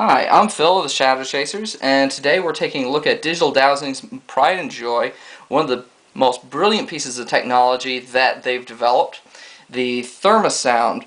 Hi, I'm Phil of the Shadow Chasers, and today we're taking a look at Digital Dowsing's pride and joy, one of the most brilliant pieces of technology that they've developed, the Thermasound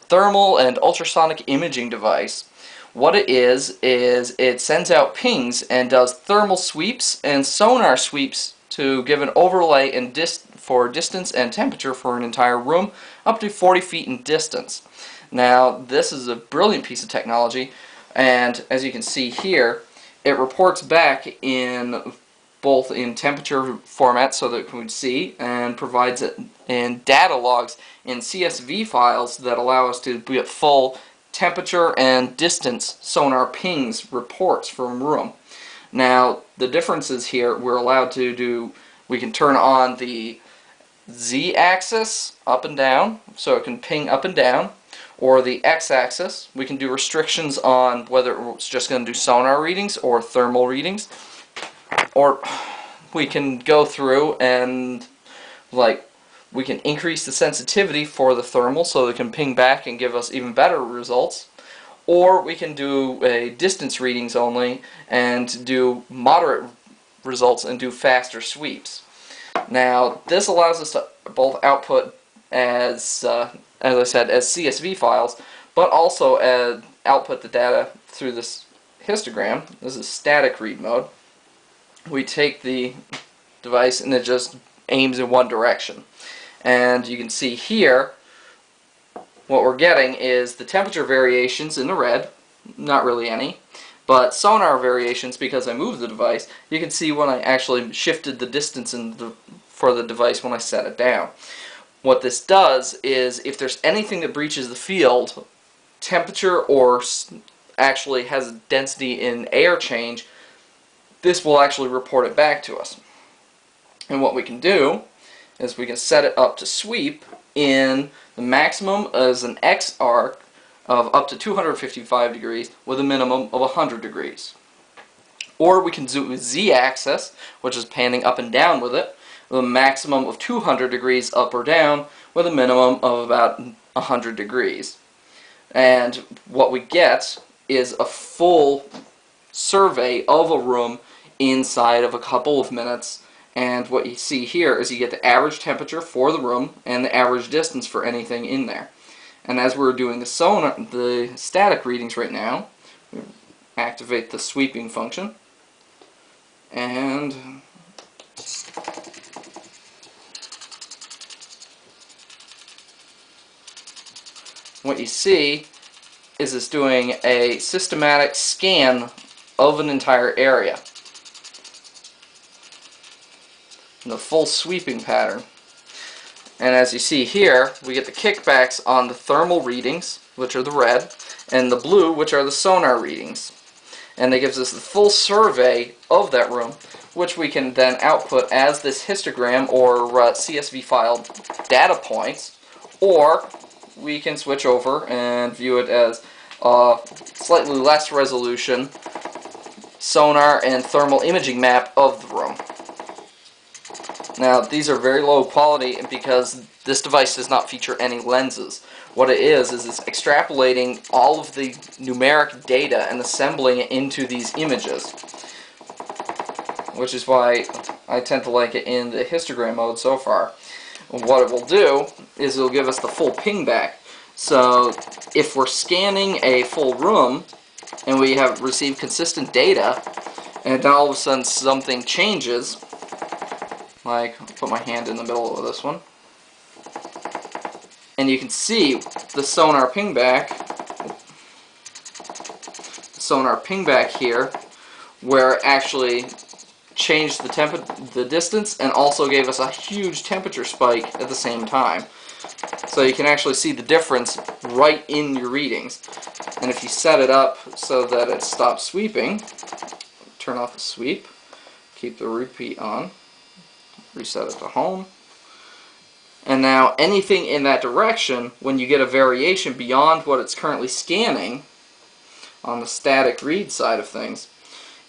thermal and ultrasonic imaging device. What it is it sends out pings and does thermal sweeps and sonar sweeps to give an overlay and for distance and temperature for an entire room up to 40 feet in distance. Now, this is a brilliant piece of technology, and as you can see here, it reports back in both in temperature format so that we can see, and provides it in data logs in CSV files that allow us to get full temperature and distance sonar pings reports from a room. Now, the differences here, we can turn on the Z-axis up and down, so it can ping up and down, or the X-axis. We can do restrictions on whether it's just going to do sonar readings or thermal readings, or we can go through and we can increase the sensitivity for the thermal so it can ping back and give us even better results, or we can do a distance readings only and do moderate results and do faster sweeps. Now, this allows us to both output as I said, as CSV files, but also output the data through this histogram. This is static read mode. We take the device and it just aims in one direction. And you can see here, what we're getting is the temperature variations in the red, not really any, but sonar variations because I moved the device. You can see when I actually shifted the distance for the device when I set it down. What this does is, if there's anything that breaches the field, temperature or actually has a density in air change, this will actually report it back to us. And what we can do is we can set it up to sweep in the maximum as an X arc of up to 255 degrees with a minimum of 100 degrees. Or we can do a Z-axis, which is panning up and down with it, with a maximum of 200 degrees up or down with a minimum of about 100 degrees. And what we get is a full survey of a room inside of a couple of minutes. And what you see here is you get the average temperature for the room and the average distance for anything in there. And as we're doing the static readings right now, we activate the sweeping function, and what you see is it's doing a systematic scan of an entire area in the full sweeping pattern. And as you see here, we get the kickbacks on the thermal readings, which are the red, and the blue, which are the sonar readings. And it gives us the full survey of that room, which we can then output as this histogram or CSV file data points, or we can switch over and view it as slightly less resolution sonar and thermal imaging map of the room. Now, these are very low quality because this device does not feature any lenses. What it is it's extrapolating all of the numeric data and assembling it into these images, which is why I tend to like it in the histogram mode so far. What it will do is it'll give us the full ping back. So if we're scanning a full room and we have received consistent data, and then all of a sudden something changes, like I'll put my hand in the middle of this one, and you can see the sonar ping back here, where it actually changed the distance and also gave us a huge temperature spike at the same time. So you can actually see the difference right in your readings. And if you set it up so that it stops sweeping, turn off the sweep, keep the repeat on, reset it to home, and now anything in that direction, when you get a variation beyond what it's currently scanning on the static read side of things,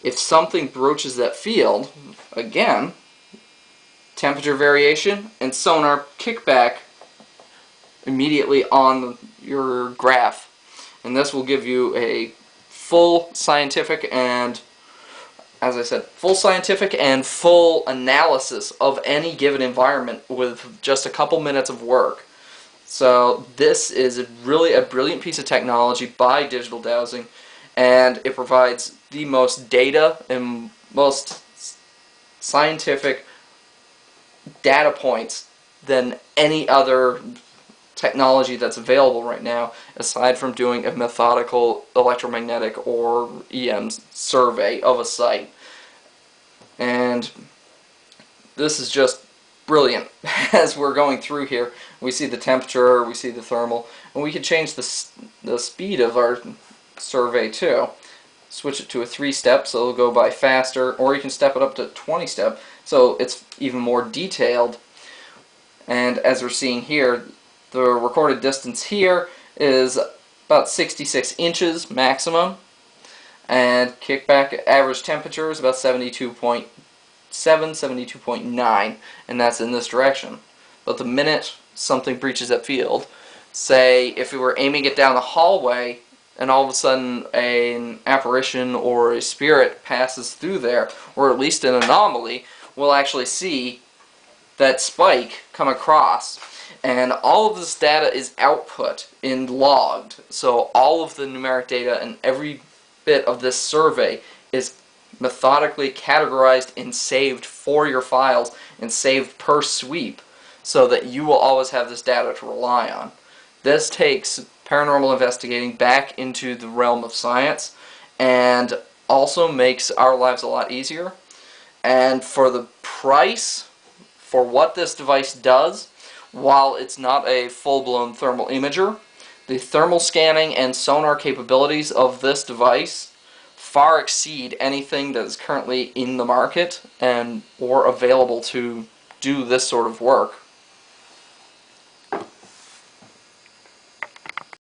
if something broaches that field, again, temperature variation and sonar kickback immediately on your graph. And this will give you a full scientific and, as I said, full scientific and full analysis of any given environment with just a couple minutes of work. So this is really a brilliant piece of technology by Digital Dowsing, and it provides the most data and most scientific data points than any other technology that's available right now, aside from doing a methodical electromagnetic or EM survey of a site. And this is just brilliant. As we're going through here, we see the temperature, we see the thermal, and we can change the speed of our survey too. Switch it to a 3-step so it'll go by faster, or you can step it up to 20-step so it's even more detailed. And as we're seeing here, the recorded distance here is about 66 inches maximum, and kickback average temperature is about 72.7, 72.9, and that's in this direction. But the minute something breaches that field, say if we were aiming it down the hallway and all of a sudden an apparition or a spirit passes through there, or at least an anomaly, we'll actually see that spike come across. And all of this data is output and logged. So all of the numeric data and every bit of this survey is methodically categorized and saved for your files and saved per sweep, so that you will always have this data to rely on. This takes paranormal investigating back into the realm of science, and also makes our lives a lot easier. And for the price, for what this device does, while it's not a full-blown thermal imager, the thermal scanning and sonar capabilities of this device far exceed anything that is currently in the market and or available to do this sort of work.